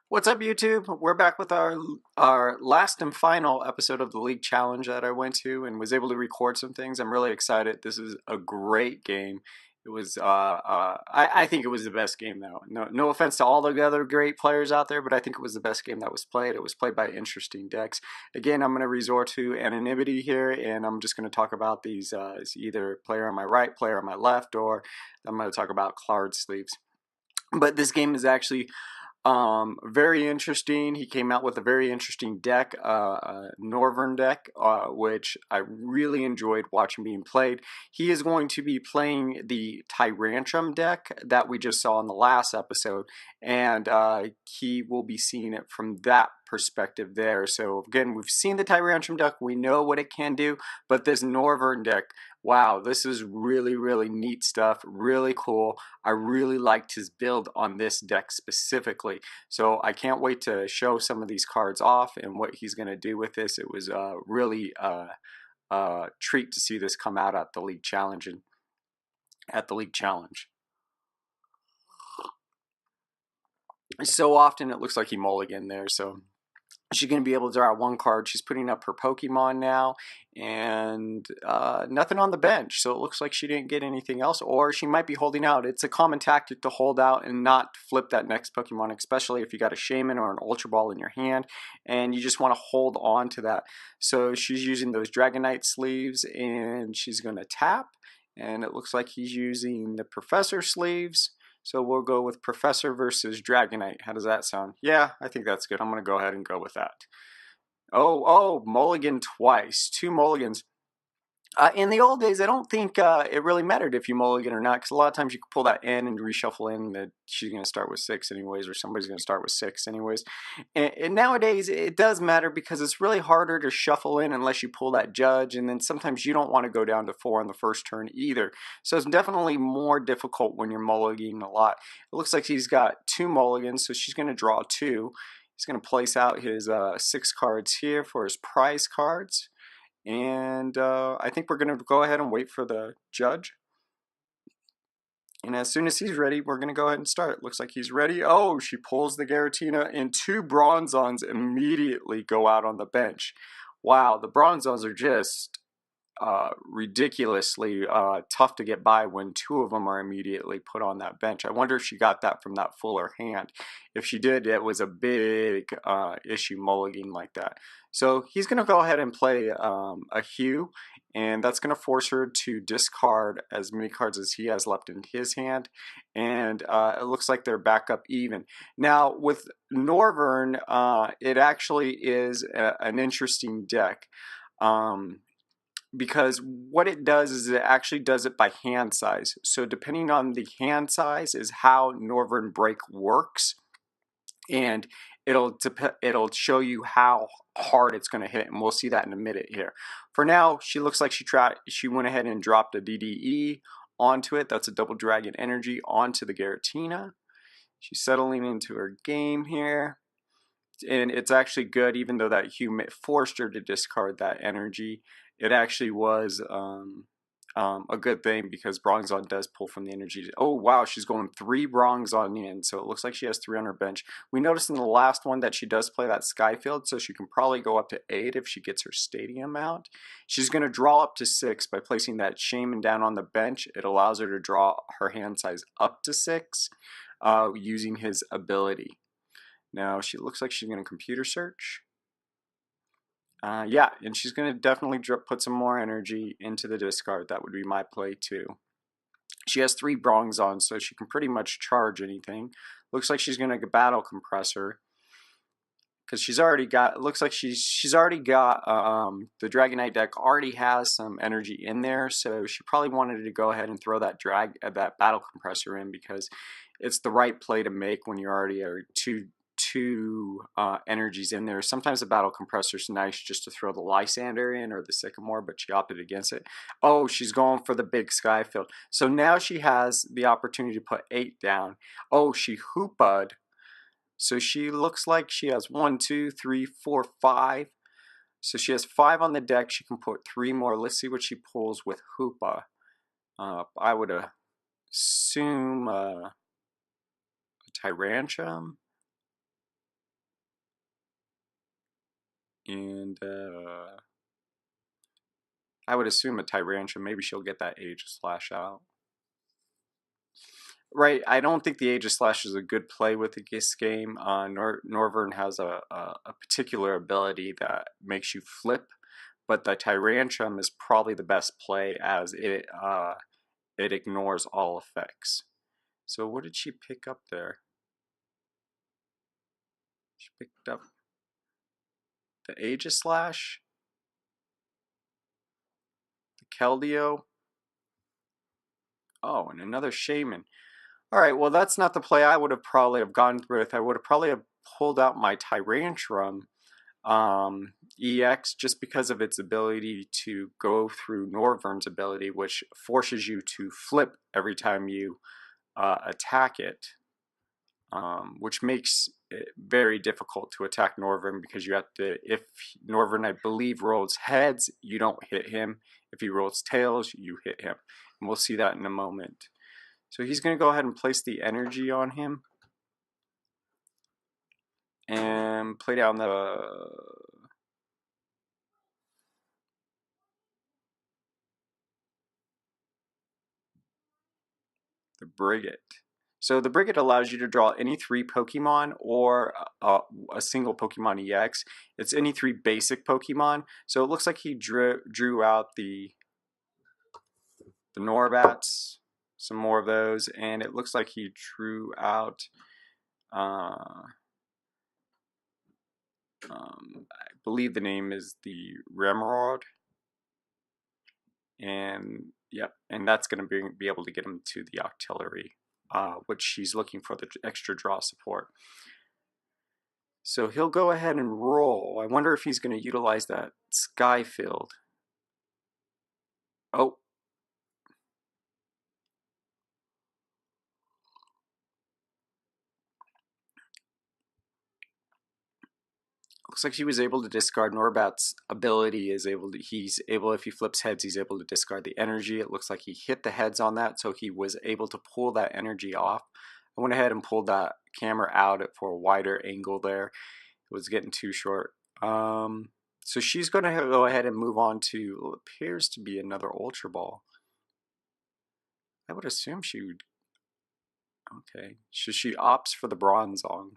What's up, YouTube? We're back with our last and final episode of the League Challenge that I went to and was able to record some things. I'm really excited. This is a great game. It was I think it was the best game though. No offense to all the other great players out there, but I think it was the best game that was played. It was played by interesting decks. Again, I'm going to resort to anonymity here, and I'm just going to talk about these either player on my right, player on my left, or I'm going to talk about card sleeves. But this game is actually very interesting. He came out with a very interesting deck, Norviern deck, which I really enjoyed watching being played. He is going to be playing the Tyrantrum deck that we just saw in the last episode, and he will be seeing it from that perspective there. So again, we've seen the Tyrantrum deck, we know what it can do, but this Norviern deck, wow, this is really, really neat stuff, really cool. I really liked his build on this deck specifically. So I can't wait to show some of these cards off and what he's going to do with this. It was really a treat to see this come out at the League Challenge. So often it looks like he mulliganed there, so she's going to be able to draw one card. She's putting up her Pokemon now, and nothing on the bench. So it looks like she didn't get anything else, or she might be holding out. It's a common tactic to hold out and not flip that next Pokemon, especially if you got a Shaman or an Ultra Ball in your hand, and you just want to hold on to that. So she's using those Dragonite sleeves, and she's going to tap, and it looks like he's using the Professor sleeves. So we'll go with Professor versus Dragonite. How does that sound? Yeah, I think that's good. I'm going to go ahead and go with that. Oh, mulligan twice. Two mulligans. In the old days, I don't think it really mattered if you mulligan or not, because a lot of times you could pull that in and reshuffle in that she's going to start with 6 anyways, or somebody's going to start with 6 anyways. And nowadays, it does matter because it's really harder to shuffle in unless you pull that judge, and then sometimes you don't want to go down to 4 on the first turn either. So it's definitely more difficult when you're mulliganing a lot. It looks like he's got 2 mulligans, so she's going to draw 2. He's going to place out his 6 cards here for his prize cards. And I think we're going to go ahead and wait for the judge. And as soon as he's ready, we're going to go ahead and start. Looks like he's ready. Oh, she pulls the Giratina, and 2 Bronzons immediately go out on the bench. Wow, the Bronzons are just ridiculously tough to get by when 2 of them are immediately put on that bench. I wonder if she got that from that fuller hand. If she did, it was a big issue mulliganing like that. So he's going to go ahead and play a Hue, and that's going to force her to discard as many cards as he has left in his hand, and it looks like they're back up even. Now with Norviern, it actually is an interesting deck. Because what it does is it actually does it by hand size. So depending on the hand size is how Norviern Break works, and it'll show you how hard it's going to hit, and we'll see that in a minute here. For now, she looks like she went ahead and dropped a DDE onto it. That's a double dragon energy onto the Giratina. She's settling into her game here. And it's actually good, even though that Hue forced her to discard that energy. It actually was a good thing because Bronzong does pull from the energy. Oh, wow, she's going 3 Bronzong in, so it looks like she has 3 on her bench. We noticed in the last one that she does play that Skyfield, so she can probably go up to 8 if she gets her Stadium out. She's going to draw up to 6 by placing that Shaman down on the bench. It allows her to draw her hand size up to 6 using his ability. Now, she looks like she's going to computer search. Yeah, and she's going to definitely put some more energy into the discard. That would be my play too. She has 3 Bronzons, so she can pretty much charge anything. Looks like she's going to battle Compressor. Because she's already got, it looks like she's already got, the Dragonite deck already has some energy in there, so she probably wanted to go ahead and throw that Battle Compressor in because it's the right play to make when you already are two energies in there. Sometimes the Battle Compressor is nice just to throw the Lysander in or the Sycamore, but she opted against it. Oh, she's going for the big Skyfield. So now she has the opportunity to put 8 down. Oh, she Hoopa'd. So she looks like she has 1, 2, 3, 4, 5. So she has 5 on the deck. She can put 3 more. Let's see what she pulls with Hoopa. I would assume a Tyrantrum. And I would assume a Tyrantrum. Maybe she'll get that Aegis Slash out. Right, I don't think the Aegis Slash is a good play with this game. Norviern has a particular ability that makes you flip, but the Tyrantrum is probably the best play as it ignores all effects. So what did she pick up there? She picked up the Aegis Slash, the Keldeo. Oh, and another Shaman. All right, well, that's not the play I would have probably have gone with. I would have probably have pulled out my Tyrantrum EX just because of its ability to go through Norviern's ability, which forces you to flip every time you attack it, which makes it very difficult to attack Norviern because you have to, if Norviern, I believe, rolls heads, you don't hit him. If he rolls tails, you hit him. And we'll see that in a moment. So he's going to go ahead and place the energy on him and play down the Brigade. So the Brigade allows you to draw any 3 Pokemon or a single Pokemon EX. It's any 3 basic Pokemon. So it looks like he drew out the Norbats, some more of those, and it looks like he drew out I believe the name is the Remoraid. And yep, and that's going to be able to get him to the Octillary, which he's looking for the extra draw support. So he'll go ahead and roll. I wonder if he's going to utilize that Sky Field. Oh. Looks like he was able to discard Norbat's ability. He's able, if he flips heads, he's able to discard the energy. It looks like he hit the heads on that, so he was able to pull that energy off. I went ahead and pulled that camera out for a wider angle there. It was getting too short. So she's going to go ahead and move on to what appears to be another Ultra Ball. I would assume she would. Okay, so she opts for the Bronzong.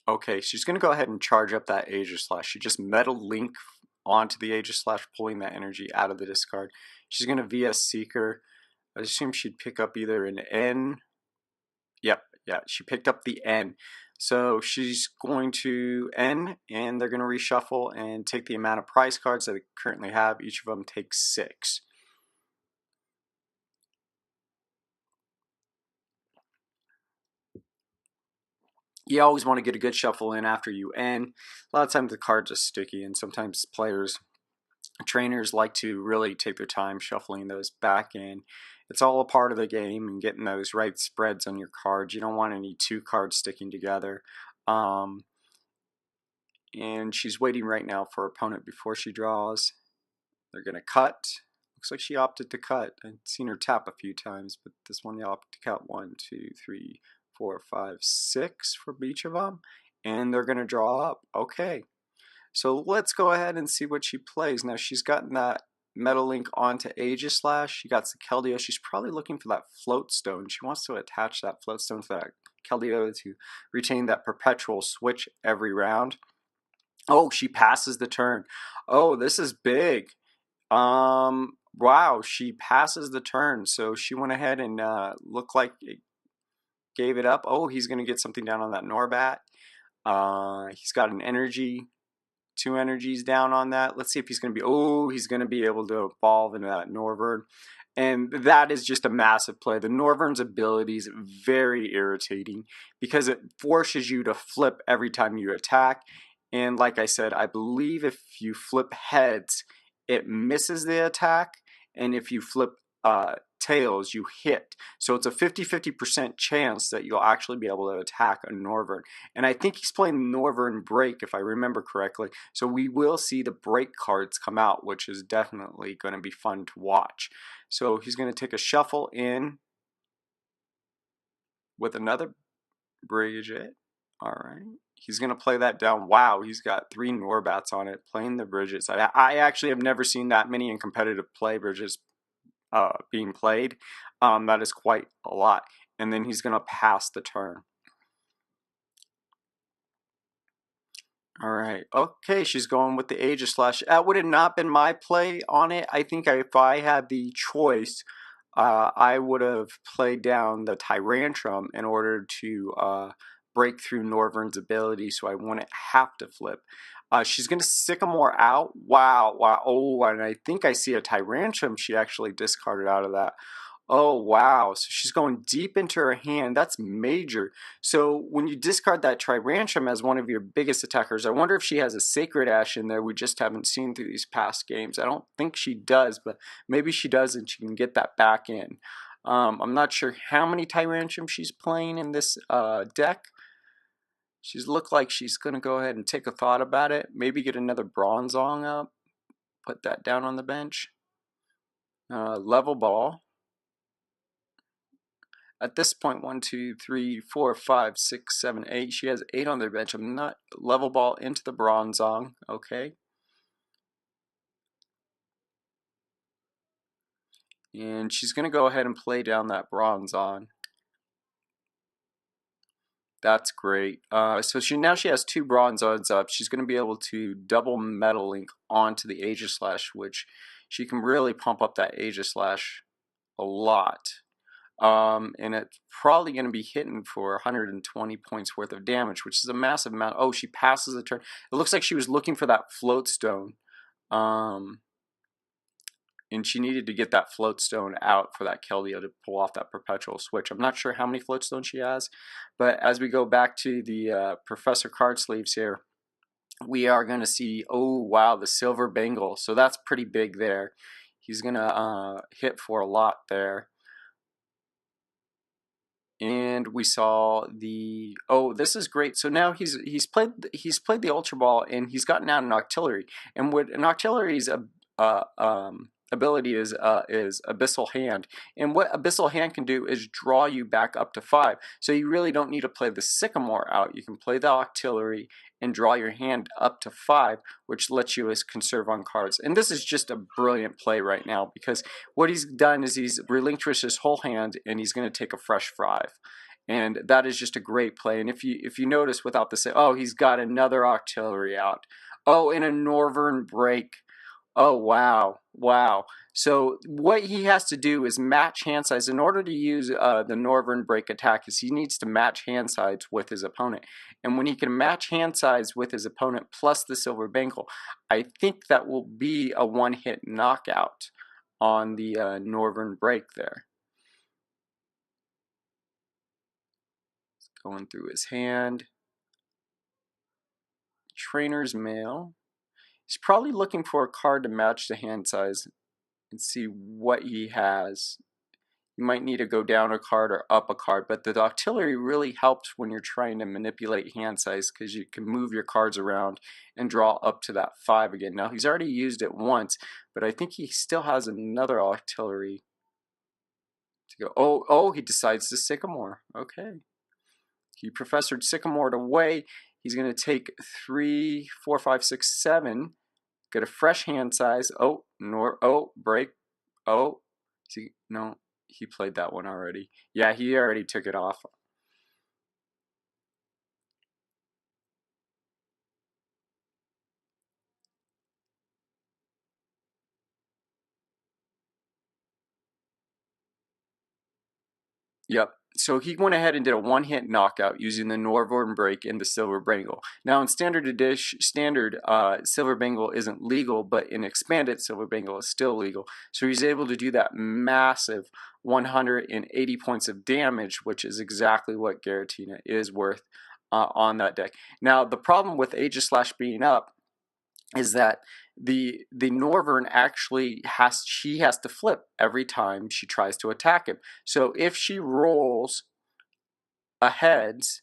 Okay, she's going to go ahead and charge up that Aegis Slash. She just Metal Link onto the Aegis Slash, pulling that energy out of the discard. She's going to VS Seeker. I assume she'd pick up either an N. Yep, yeah, she picked up the N. So she's going to N, and they're going to reshuffle and take the amount of prize cards that they currently have. Each of them takes 6. You always want to get a good shuffle in after you end. A lot of times the cards are sticky, and sometimes trainers like to really take their time shuffling those back in. It's all a part of the game and getting those right spreads on your cards. You don't want any 2 cards sticking together. And she's waiting right now for her opponent before she draws. They're going to cut. Looks like she opted to cut. I've seen her tap a few times, but this one opted to cut 1, 2, 3, 4, 5, 6 for each of them. And they're going to draw up. Okay. So let's go ahead and see what she plays. Now she's gotten that Metal Link onto Aegis Slash. She got the Keldeo. She's probably looking for that Float Stone. She wants to attach that Float Stone to that Keldeo to retain that perpetual switch every round. Oh, she passes the turn. Oh, this is big. Wow, she passes the turn. So she went ahead and looked like it gave it up. Oh, he's going to get something down on that Norbat. He's got an energy. 2 energies down on that. Let's see if he's going to be, he's going to be able to evolve into that Norviern. And that is just a massive play. The Norviern's ability is very irritating because it forces you to flip every time you attack. And like I said, I believe if you flip heads, it misses the attack. And if you flip tails you hit. So it's a 50-50% chance that you'll actually be able to attack a Norviern. And I think he's playing Norviern break, if I remember correctly. So we will see the break cards come out, which is definitely going to be fun to watch. So he's going to take a shuffle in with another Bridget. All right. He's going to play that down. Wow, he's got 3 Norbats on it, playing the Bridgets. I actually have never seen that many in competitive play Bridgets being played. That is quite a lot. And then he's going to pass the turn. All right. Okay, she's going with the Aegis Slash. That would have not been my play on it. I think if I had the choice, I would have played down the Tyrantrum in order to break through Norviern's ability so I wouldn't have to flip. She's going to Sycamore out. Wow, wow. Oh, and I think I see a Tyrantrum she actually discarded out of that. Oh, wow. So she's going deep into her hand. That's major. So when you discard that Tyrantrum as one of your biggest attackers, I wonder if she has a Sacred Ash in there we just haven't seen through these past games. I don't think she does, but maybe she does and she can get that back in. I'm not sure how many Tyrantrum she's playing in this deck. She's looked like she's going to go ahead and take a thought about it. Maybe get another Bronzong up. Put that down on the bench. Level Ball. At this point, 1, 2, 3, 4, 5, 6, 7, 8. She has 8 on their bench. I'm not level ball into the Bronzong. Okay. And she's going to go ahead and play down that Bronzong. That's great. So now she has 2 Bronzons up. She's going to be able to double Metal Link onto the Aegis Slash, which she can really pump up that Aegis Slash a lot. And it's probably going to be hitting for 120 points worth of damage, which is a massive amount. Oh, she passes the turn. It looks like she was looking for that float stone. And she needed to get that float stone out for that Keldeo to pull off that perpetual switch. I'm not sure how many float stones she has, but as we go back to the Professor card sleeves here, we are going to see, oh wow, the silver bangle. So that's pretty big there. He's going to hit for a lot there. And we saw the, oh, this is great. So now he's played the Ultra Ball and he's gotten out an Octillary. And what an Octillary's ability is Abyssal Hand. And what Abyssal Hand can do is draw you back up to 5. So you really don't need to play the Sycamore out. You can play the Octillary and draw your hand up to 5, which lets you conserve on cards. And this is just a brilliant play right now because what he's done is he's relinquished his whole hand and he's going to take a fresh 5. And that is just a great play. And if you notice without the, oh, he's got another Octillary out. Oh, and a Norviern break. Oh, wow. Wow. So what he has to do is match hand size. In order to use the Norviern break attack, is he needs to match hand size with his opponent. And when he can match hand size with his opponent plus the silver bangle, I think that will be a one-hit knockout on the Norviern break there. Going through his hand. Trainer's Mail. He's probably looking for a card to match the hand size and see what he has. You might need to go down a card or up a card, but the Octillary really helps when you're trying to manipulate hand size because you can move your cards around and draw up to that 5 again. Now, he's already used it once, but I think he still has another Octillary to go. Oh, he decides to Sycamore. Okay. He Professored Sycamore away. He's going to take 3, 4, 5, 6, 7. Get a fresh hand size. Oh, break. Oh, see, no, he played that one already. Yeah, he already took it off. Yep. So he went ahead and did a one-hit knockout using the Norviern break and the silver bangle. Now in standard silver bangle isn't legal, but in expanded silver bangle is still legal. So he's able to do that massive 180 points of damage, which is exactly what Giratina is worth on that deck. Now the problem with Aegis Slash being up is that the Norviern actually she has to flip every time she tries to attack him. So if she rolls a heads,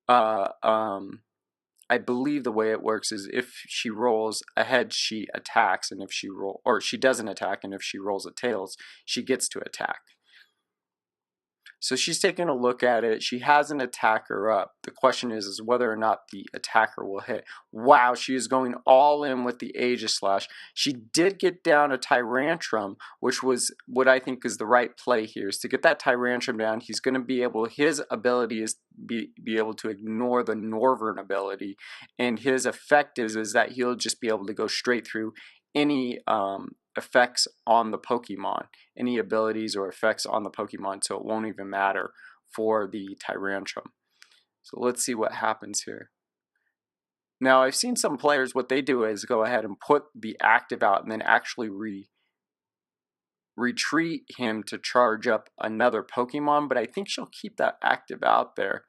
uh, um, I believe the way it works is if she rolls a head, she attacks, and if she doesn't attack, and if she rolls a tails, she gets to attack. So she's taking a look at it. She has an attacker up. The question is whether or not the attacker will hit. Wow, she is going all in with the Aegis Slash. She did get down a Tyrantrum, which was what I think is the right play here, is to get that Tyrantrum down. He's going to be able, his ability is be able to ignore the Norviern ability, and his effect is that he'll just be able to go straight through any effects on the Pokemon, any abilities or effects on the Pokemon, so it won't even matter for the Tyrantrum. So let's see what happens here. Now, I've seen some players, what they do is go ahead and put the active out and then actually retreat him to charge up another Pokemon, but I think she'll keep that active out there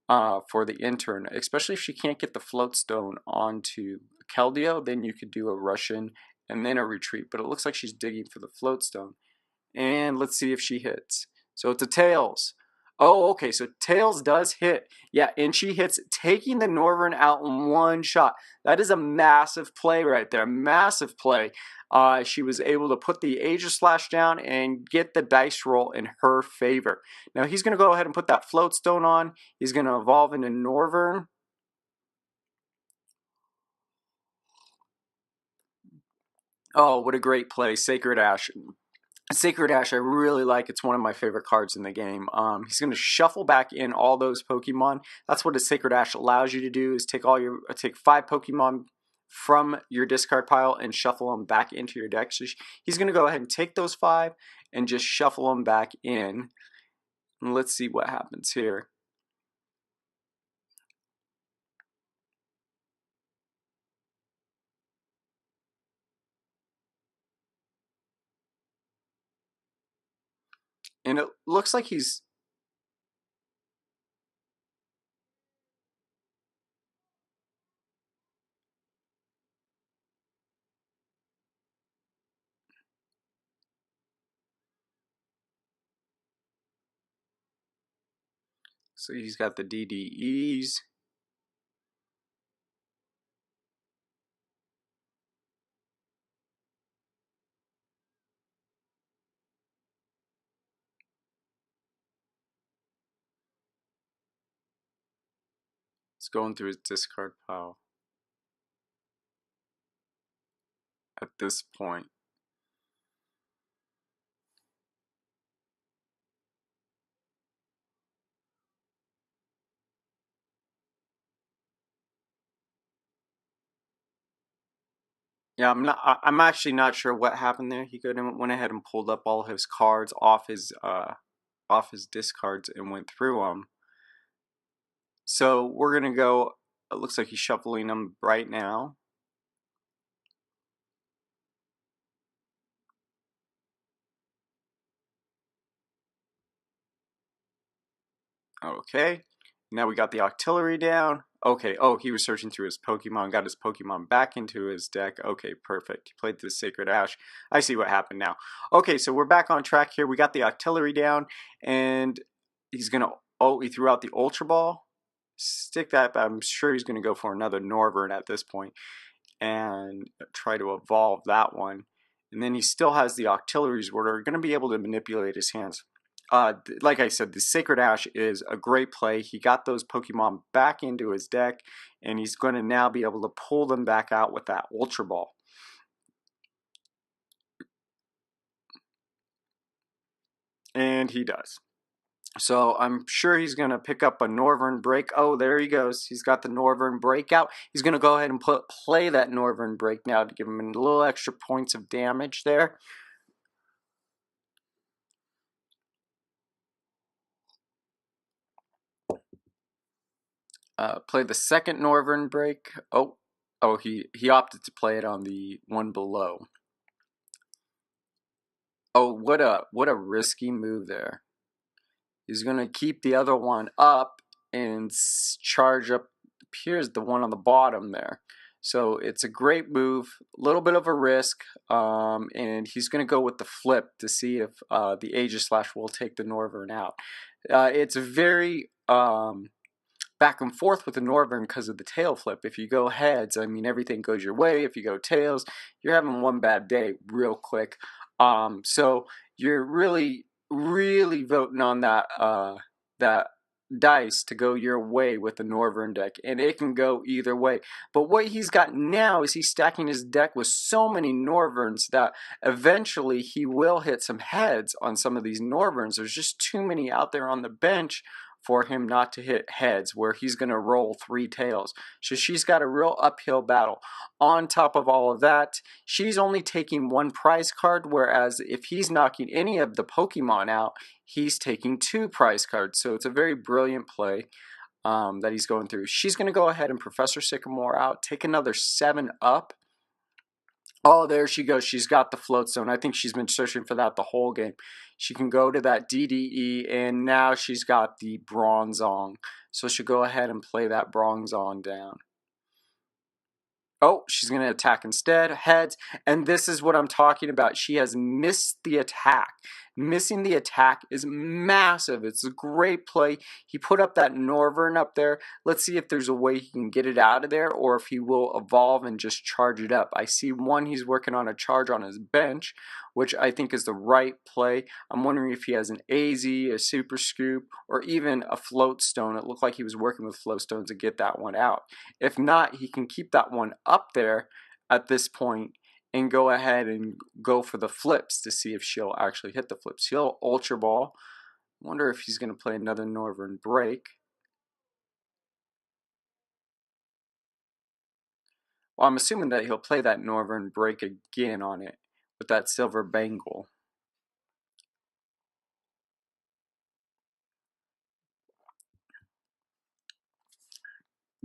for the intern, especially if she can't get the Float Stone onto Keldeo. Then you could do a Russian and then a retreat, but it looks like she's digging for the Float Stone. And let's see if she hits. So it's a Tails. Oh, okay, so Tails does hit. Yeah, and she hits, taking the Norviern out in one shot. That is a massive play right there, massive play. She was able to put the Aegis Slash down and get the dice roll in her favor. Now he's going to go ahead and put that Float Stone on. He's going to evolve into Norviern. Oh, what a great play, Sacred Ash. Sacred Ash, I really like. It's one of my favorite cards in the game. He's going to shuffle back in all those Pokemon. That's what a Sacred Ash allows you to do, is take 5 Pokemon from your discard pile and shuffle them back into your deck. So he's going to go ahead and take those 5 and just shuffle them back in. And let's see what happens here. And it looks like he's... So he's got the DDEs. It's going through his discard pile at this point. Yeah, I'm actually not sure what happened there. He went ahead and pulled up all his cards off his discards and went through them. So we're gonna go. It looks like he's shuffling them right now. Okay. Now we got the Octillary down. Okay, oh, he was searching through his Pokemon, got his Pokemon back into his deck. Okay, perfect. He played the Sacred Ash. I see what happened now. Okay, so we're back on track here. We got the Octillary down, and he's going to... Oh, he threw out the Ultra Ball. Stick that, but I'm sure he's going to go for another Norviern at this point and try to evolve that one. And then he still has the Octillaries where are going to be able to manipulate his hands. Like I said, the Sacred Ash is a great play. He got those Pokemon back into his deck, and he's going to now be able to pull them back out with that Ultra Ball. And he does. So I'm sure he's going to pick up a Norviern Break. Oh, there he goes. He's got the Norviern Breakout. He's going to go ahead and play that Norviern Break now to give him a little extra points of damage there. Play the second Norviern Break. Oh, he opted to play it on the one below. Oh, what a risky move there. He's going to keep the other one up and charge up, appears the one on the bottom there. So it's a great move, a little bit of a risk, and he's going to go with the flip to see if the Aegislash will take the Norviern out. It's very back and forth with the Norviern because of the tail flip. If you go heads, I mean, everything goes your way. If you go tails, you're having one bad day real quick. So you're really, really voting on that dice to go your way with the Norviern deck, and it can go either way. But what he's got now is he's stacking his deck with so many Norvierns that eventually he will hit some heads on some of these Norvierns. There's just too many out there on the bench for him not to hit heads, where he's going to roll 3 tails. So she's got a real uphill battle. On top of all of that, she's only taking 1 prize card, whereas if he's knocking any of the Pokemon out, he's taking 2 prize cards. So it's a very brilliant play that he's going through. She's going to go ahead and Professor Sycamore out, take another 7 up. Oh, there she goes. She's got the float zone. I think she's been searching for that the whole game. She can go to that DDE, and now she's got the Bronzong. So she'll go ahead and play that Bronzong down. Oh, she's going to attack instead. Heads. And this is what I'm talking about. She has missed the attack. Missing the attack is massive. It's a great play. He put up that Norviern up there. Let's see if there's a way he can get it out of there, or if he will evolve and just charge it up. I see one, he's working on a charge on his bench, which I think is the right play. I'm wondering if he has an AZ, a Super Scoop, or even a Float Stone. It looked like he was working with Float Stones to get that one out. If not, he can keep that one up there at this point and go ahead and go for the flips to see if she'll actually hit the flips. He'll Ultra Ball. Wonder if he's going to play another Norviern Break. Well, I'm assuming that he'll play that Norviern Break again on it with that Silver Bangle.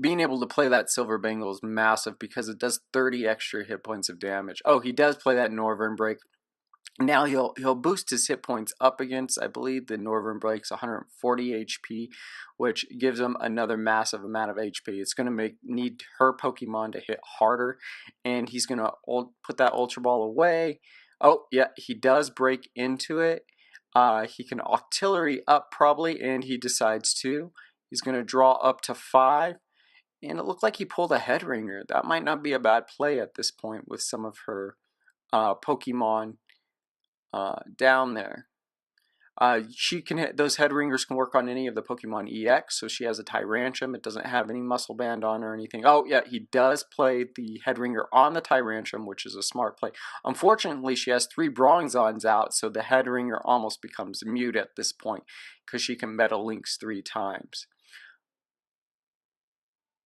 Being able to play that Silver Bangle is massive because it does 30 extra hit points of damage. Oh, he does play that Norviern Break. Now he'll boost his hit points up against, I believe the Norviern Break's 140 HP, which gives him another massive amount of HP. It's going to need her Pokemon to hit harder, and he's going to put that Ultra Ball away. Oh, yeah, he does break into it. He can Octillary up probably, and he decides to. He's going to draw up to 5, and it looked like he pulled a Head Ringer. That might not be a bad play at this point with some of her Pokemon down there. She can hit, those Head Ringers can work on any of the Pokemon EX, so she has a Tyrantrum. It doesn't have any Muscle Band on or anything. Oh, yeah, he does play the Head Ringer on the Tyrantrum, which is a smart play. Unfortunately, she has 3 Bronzons out, so the Head Ringer almost becomes mute at this point because she can Meta Lynx 3 times.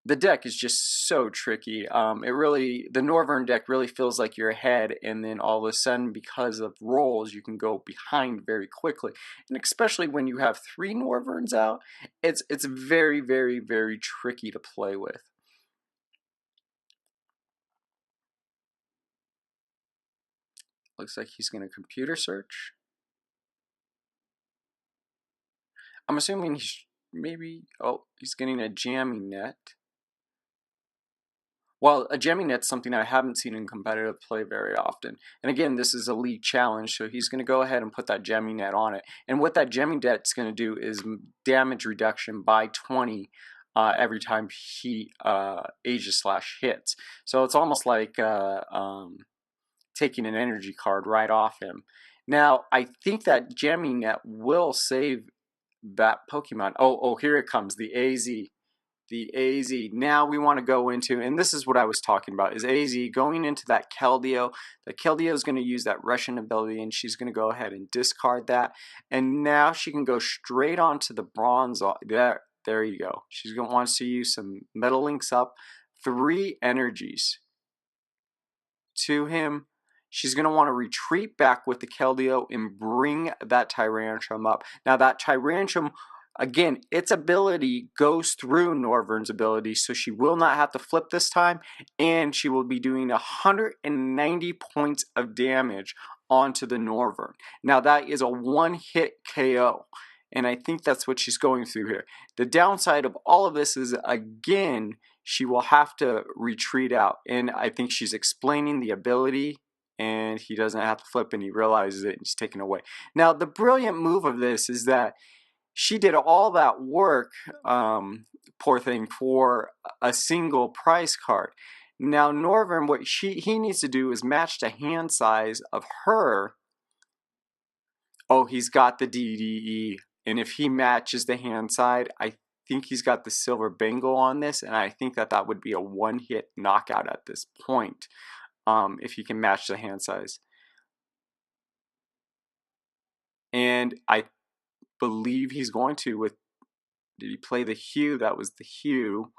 The deck is just so tricky. The Norviern deck really feels like you're ahead, and then all of a sudden, because of rolls, you can go behind very quickly. And especially when you have 3 Norvierns out, it's very, very, very tricky to play with. Looks like he's going to computer search. I'm assuming he's he's getting a jamming net. Well, a jamming net's something I haven't seen in competitive play very often. And again, this is a league challenge, so he's going to go ahead and put that jamming net on it. And what that jamming net's going to do is damage reduction by 20 every time he Aegislash hits. So it's almost like taking an energy card right off him. Now, I think that jamming net will save that Pokemon. Oh, here it comes, the AZ. The AZ. Now we want to go into, and this is what I was talking about, is AZ going into that Keldeo. The Keldeo is going to use that Russian ability, and she's going to go ahead and discard that. And now she can go straight onto the Bronzong. There you go. She's going to want to use some Metal Links up. 3 energies to him. She's going to want to retreat back with the Keldeo and bring that Tyrantrum up. Now that Tyrantrum, again, its ability goes through Norviern's ability, so she will not have to flip this time, and she will be doing 190 points of damage onto the Norviern. Now that is a 1-hit KO, and I think that's what she's going through here. The downside of all of this is, again, she will have to retreat out. And I think she's explaining the ability, and he doesn't have to flip, and he realizes it, and he's taken away. Now, the brilliant move of this is that she did all that work, poor thing, for a single prize card. Now, Norviern, what he needs to do is match the hand size of her. Oh, he's got the DDE. And if he matches the hand side, I think he's got the silver bingo on this. And I think that would be a one-hit knockout at this point, if he can match the hand size. And I believe he's going to with, did he play the hue? That was the hue.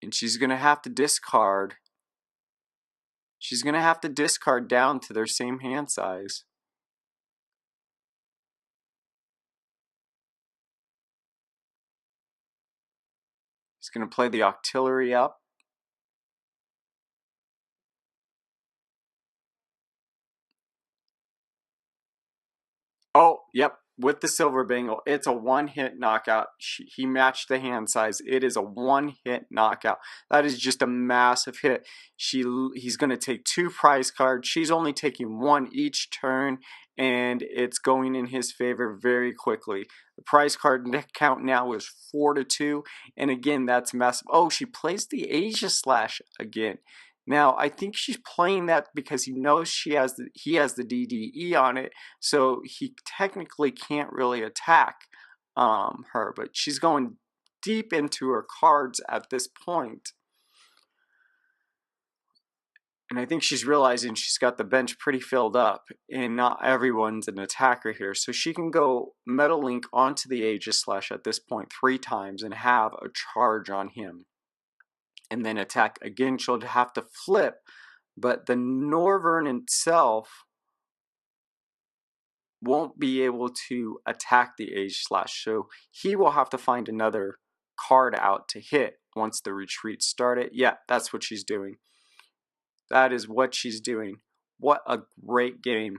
And she's going to have to discard. She's going to have to discard down to their same hand size. He's going to play the Octillary up. Oh, yep, with the silver bingo. It's a one-hit knockout. He matched the hand size. It is a one-hit knockout. That is just a massive hit. He's going to take 2 prize cards. She's only taking 1 each turn, and it's going in his favor very quickly. The prize card count now is 4-2, and again, that's massive. Oh, she plays the Asia Slash again. Now, I think she's playing that because he knows he has the DDE on it, so he technically can't really attack her. But she's going deep into her cards at this point. And I think she's realizing she's got the bench pretty filled up, and not everyone's an attacker here. So she can go Metal Link onto the Aegis Slash at this point 3 times and have a charge on him. And then attack again. She'll have to flip, but the Norviern itself won't be able to attack the Aegis Slash, so he will have to find another card out to hit once the retreat started. Yeah, that's what she's doing. That is what she's doing. What a great game.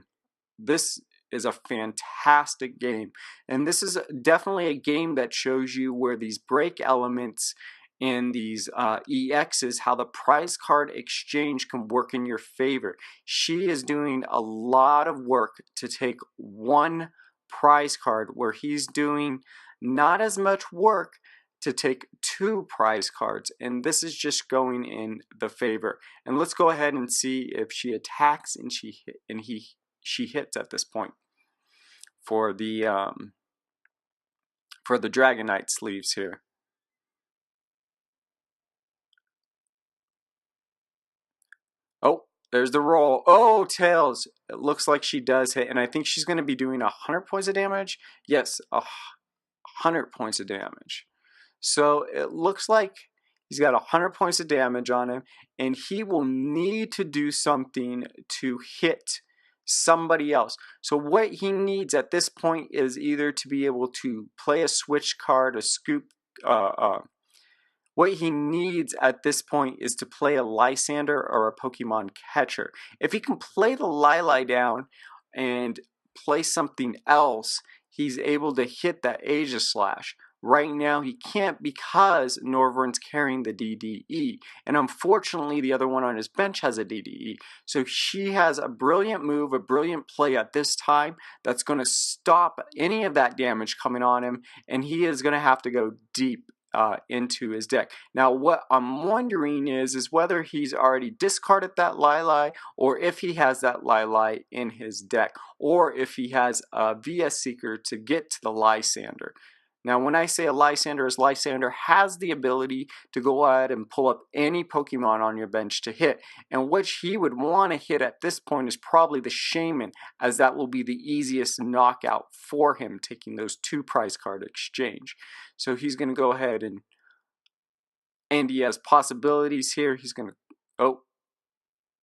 This is a fantastic game, and this is definitely a game that shows you where these break elements and these EXs, how the prize card exchange can work in your favor. She is doing a lot of work to take 1 prize card where he's doing not as much work to take 2 prize cards, and this is just going in the favor. And let's go ahead and see if she attacks and she hits at this point for the Dragonite sleeves here. Oh, there's the roll. Oh, tails. It looks like she does hit, and I think she's going to be doing 100 points of damage. Yes, 100 points of damage. So it looks like he's got 100 points of damage on him, and he will need to do something to hit somebody else. So what he needs at this point is either to be able to play a switch card, a scoop, what he needs at this point is to play a Lysander or a Pokemon catcher. If he can play the Lili down and play something else, he's able to hit that Aegis Slash. Right now, he can't because Norviern's carrying the DDE. And unfortunately, the other one on his bench has a DDE. So she has a brilliant move, a brilliant play at this time that's going to stop any of that damage coming on him. And he is going to have to go deep into his deck. Now, what I'm wondering is whether he's already discarded that Lili, or if he has that Lili in his deck, or if he has a VS Seeker to get to the Lysander. Now, when I say a Lysander, Lysander has the ability to go ahead and pull up any Pokemon on your bench to hit, and which he would want to hit at this point is probably the Shaman, as that will be the easiest knockout for him, taking those 2 prize card exchange. So he's going to go ahead and he has possibilities here. He's going to, oh,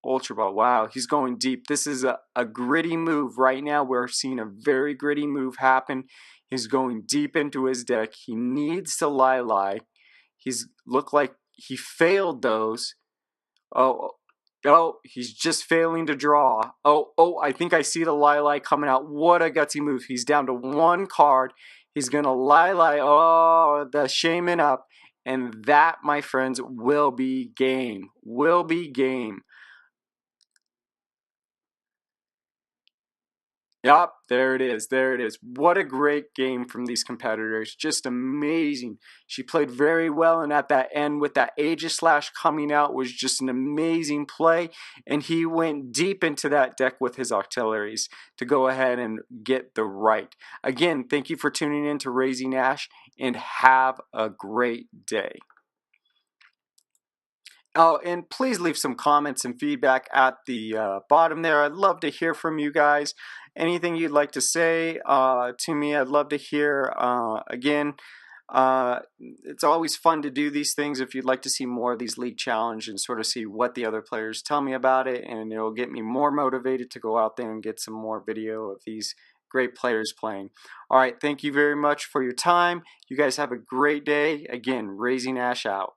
Ultra Ball. Wow, he's going deep. This is a gritty move right now. We're seeing a very gritty move happen. He's going deep into his deck. He needs to Lili. He's looked like he failed those. Oh, he's just failing to draw. Oh, I think I see the Lili coming out. What a gutsy move. He's down to 1 card. He's going to Lili, the Shaman up, And that, my friends, will be game. Will be game. Yup, there it is. There it is. What a great game from these competitors. Just amazing. She played very well, and at that end with that Aegis Slash coming out was just an amazing play. And he went deep into that deck with his Octillaries to go ahead and get the right. Again, thank you for tuning in to Raising Ash, and have a great day. Oh, and please leave some comments and feedback at the bottom there. I'd love to hear from you guys. Anything you'd like to say to me, I'd love to hear. Again, it's always fun to do these things. If you'd like to see more of these league challenge and sort of see what the other players tell me about it, and it'll get me more motivated to go out there and get some more video of these great players playing. All right, thank you very much for your time. You guys have a great day. Again, Raising Ash out.